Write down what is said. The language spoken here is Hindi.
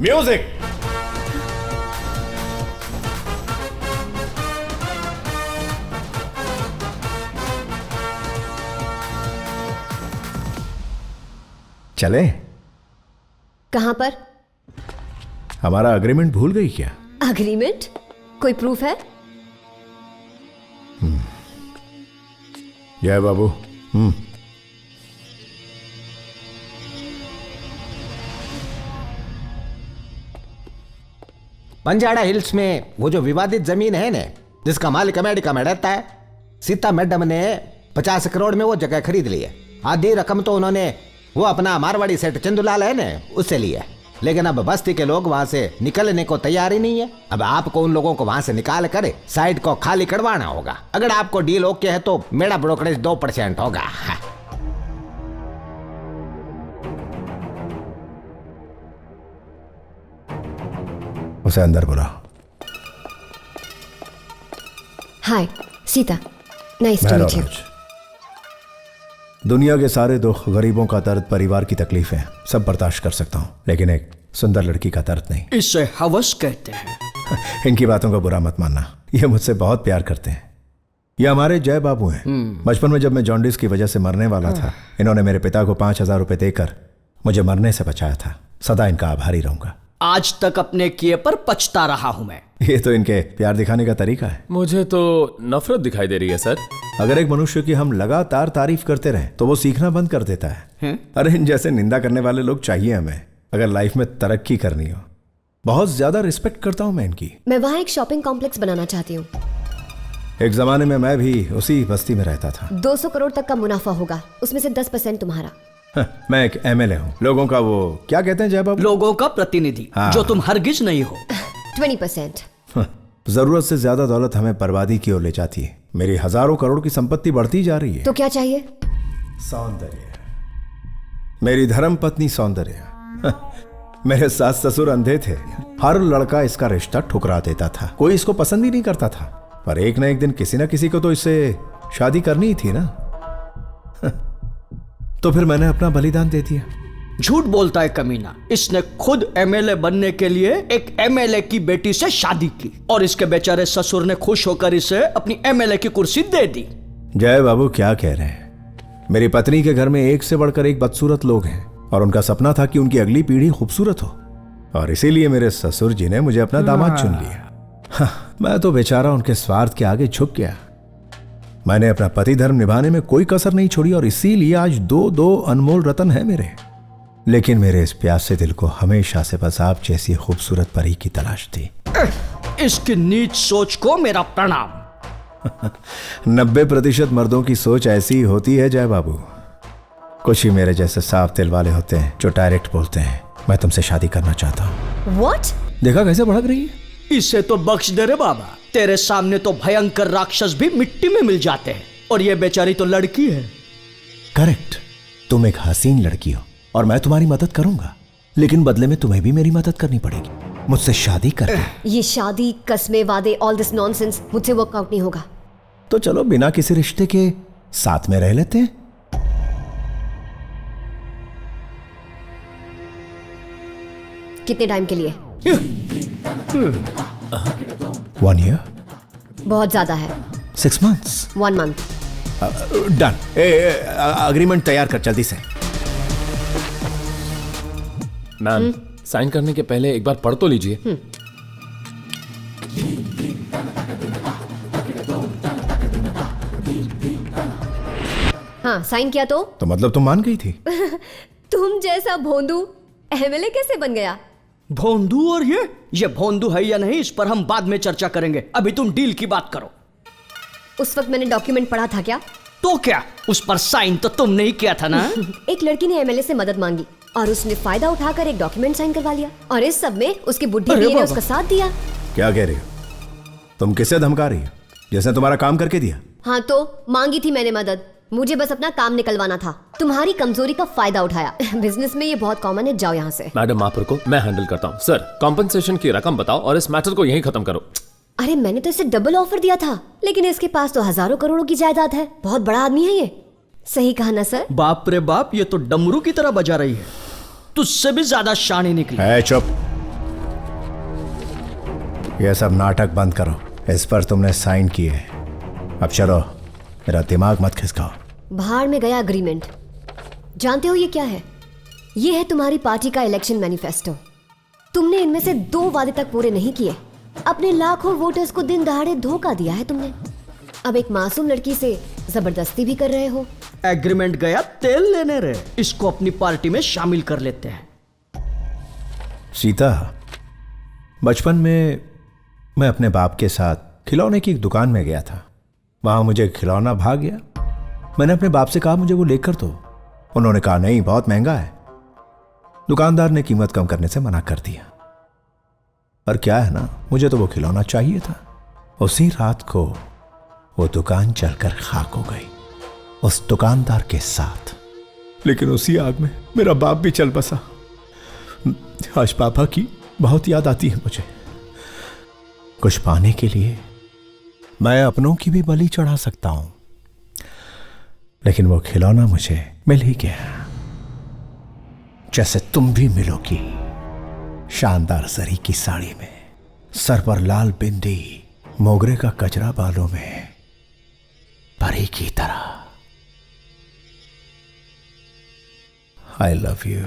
म्यूजिक। चले? कहां पर? हमारा अग्रीमेंट भूल गई क्या? अग्रीमेंट? कोई प्रूफ है? जय बाबू। बंजारा हिल्स में वो जो विवादित जमीन है ने, जिसका मालिक अमेरिका में रहता है, सीता मैडम ने 50 करोड़ में वो जगह खरीद ली है। आधी रकम तो उन्होंने वो अपना मारवाड़ी सेठ चंदूलाल है ने, उससे ली है। लेकिन अब बस्ती के लोग वहां से निकलने को तैयार ही नहीं है। अब आपको उन लोगों को वहां से निकाल कर साइड को खाली करवाना होगा। अगर आपको डील ओके है तो मेरा ब्रोकरेज 2% होगा। उसे अंदर बुलाओ। Hi Sita, nice to meet you. दुनिया के सारे दुख, गरीबों का दर्द, परिवार की तकलीफें सब बर्दाश्त कर सकता हूं, लेकिन एक सुंदर लड़की का दर्द नहीं। इसे हवस कहते हैं। इनकी बातों का बुरा मत मानना, ये मुझसे बहुत प्यार करते हैं। ये हमारे जय बाबू हैं। बचपन में जब मैं जॉन्डिस की वजह से मरने वाला था, इन्होंने मेरे पिता को 5,000 रुपए देकर मुझे मरने से बचाया था। सदा इनका आभारी रहूंगा। आज तक अपने किए पर पछता रहा हूं मैं। ये तो इनके प्यार दिखाने का तरीका है। मुझे तो नफरत दिखाई दे रही है सर। अगर एक मनुष्य की हम लगातार तारीफ करते रहें तो वो सीखना बंद कर देता है। अरे इन जैसे निंदा करने वाले लोग चाहिए हमें, अगर लाइफ में तरक्की करनी हो। बहुत ज्यादा रिस्पेक्ट करता हूं मैं इनकी। मैं वहाँ एक शॉपिंग कॉम्प्लेक्स बनाना चाहती हूँ। एक जमाने में मैं भी उसी बस्ती में रहता था। 200 करोड़ तक का मुनाफा होगा, उसमें से 10% तुम्हारा। मैं एक MLA हूँ, लोगों का वो क्या कहते हैं जय बाबू? लोगों का प्रतिनिधि। हाँ। जो तुम हरगिज नहीं हो। 20%। जरूरत से ज्यादा दौलत हमें बर्बादी की ओर ले जाती है। मेरी हजारों करोड़ की संपत्ति बढ़ती जा रही है। तो क्या चाहिए? सौंदर्य। मेरी धर्म पत्नी सौंदर्य। मेरे सास ससुर अंधे थे, हर लड़का इसका रिश्ता ठुकरा देता था, कोई इसको पसंद ही नहीं करता था। पर एक ना एक दिन किसी ना किसी को तो इससे शादी करनी ही थी ना। तो फिर मैंने अपना बलिदान दे दिया। झूठ बोलता है कमीना। इसने खुद MLA बनने के लिए एक MLA की बेटी से शादी की और इसके बेचारे ससुर ने खुश होकर इसे अपनी MLA की कुर्सी दे दी। जय बाबू क्या कह रहे हैं? मेरी पत्नी के घर में एक से बढ़कर एक बदसूरत लोग हैं और उनका सपना था कि उनकी अगली पीढ़ी खूबसूरत हो, और इसीलिए मेरे ससुर जी ने मुझे अपना दामाद चुन लिया। मैं तो बेचारा उनके स्वार्थ के आगे झुक गया। मैंने अपना पति धर्म निभाने में कोई कसर नहीं छोड़ी और इसीलिए आज दो अनमोल रतन है मेरे। लेकिन मेरे इस प्यासे दिल को हमेशा से बस आप जैसी खूबसूरत परी की तलाश थी। इसकी नीच सोच को मेरा प्रणाम। 90% मर्दों की सोच ऐसी ही होती है जय बाबू। कुछ ही मेरे जैसे साफ दिल वाले होते हैं जो डायरेक्ट बोलते हैं मैं तुमसे शादी करना चाहता हूँ। What? देखा कैसे भड़क रही है? इसे तो बख्श दे रे बाबा। तेरे सामने तो भयंकर राक्षस भी मिट्टी में मिल जाते हैं और ये बेचारी तो लड़की है। करेक्ट, तुम एक हसीन लड़की हो और मैं तुम्हारी मदद करूंगा, लेकिन बदले में तुम्हें भी मेरी मदद करनी पड़ेगी मुझसे शादी करके। ये शादी, कस्में, वादे, ऑल दिस नॉनसेंस मुझसे वर्कआउट नहीं होगा। तो चलो बिना किसी रिश्ते के साथ में रह लेते हैं। कितने टाइम के लिए? 1 year? बहुत ज्यादा है। 6 months? 1 month। डन। अग्रीमेंट तैयार कर जल्दी से। मैम, साइन करने के पहले एक बार पढ़ तो लीजिए। हाँ, साइन किया तो मतलब तुम मान गई थी? तुम जैसा भोंदू MLA कैसे बन गया? भोंदू? और ये भोंदू है या नहीं इस पर हम बाद में चर्चा करेंगे। अभी तुम डील की बात करो। उस वक्त मैंने डॉक्यूमेंट पढ़ा था क्या? तो क्या, उस पर साइन तो तुमने ही किया था ना? एक लड़की ने MLA से मदद मांगी और उसने फायदा उठाकर एक डॉक्यूमेंट साइन करवा लिया, और इस सब में उसकी बुढ़ी बीवी ने उसका साथ दिया। क्या कह रही हो? तुम किसे धमका रही हो? जिसने तुम्हारा काम करके दिया? हाँ, तो मांगी थी मैंने मदद, मुझे बस अपना काम निकलवाना था। तुम्हारी कमजोरी का फायदा उठाया। बिजनेस में ये बहुत कॉमन है, जाओ यहाँ से। मैडम मापुर को मैं हैंडल करता हूँ। सर, कॉम्पनसेशन की रकम बताओ और इस मैटर को यहीं खत्म करो। अरे मैंने तो इसे डबल ऑफर दिया था, लेकिन इसके पास तो हजारों करोड़ों की जायदाद है। बहुत बड़ा आदमी है ये। सही कहा ना सर? बाप रे बाप, ये तो डमरू की तरह बजा रही है। तुझसे भी ज्यादा शानी निकली। है चुप। यह सब नाटक बंद करो। इस पर तुमने साइन किए हैं। अब चलो, मेरा दिमाग मत खिसकाओ। बाहर में गया एग्रीमेंट। जानते हो ये क्या है? ये है तुम्हारी पार्टी का इलेक्शन मैनिफेस्टो। तुमने इनमें से 2 वादे तक पूरे नहीं किए। अपने लाखों वोटर्स को दिन दहाड़े धोखा दिया है तुमने। अब एक मासूम लड़की से जबरदस्ती भी कर रहे हो। एग्रीमेंट गया तेल लेने रे, इसको अपनी पार्टी में शामिल कर लेते हैं। सीता, बचपन में मैं अपने बाप के साथ खिलौने की एक दुकान में गया था। वहां मुझे खिलौना भाग गया। मैंने अपने बाप से कहा मुझे वो लेकर दो। उन्होंने कहा नहीं, बहुत महंगा है। दुकानदार ने कीमत कम करने से मना कर दिया। और क्या है ना, मुझे तो वो खिलौना चाहिए था। उसी रात को वो दुकान चलकर खाक हो गई, उस दुकानदार के साथ। लेकिन उसी आग में मेरा बाप भी चल बसा। आज पापा की बहुत याद आती है मुझे। कुछ पाने के लिए मैं अपनों की भी बलि चढ़ा सकता हूं, लेकिन वो खिलौना मुझे मिल ही गया। जैसे तुम भी मिलोगी, शानदार जरी की साड़ी में, सर पर लाल बिंदी, मोगरे का कचरा बालों में, परी की तरह। I love you.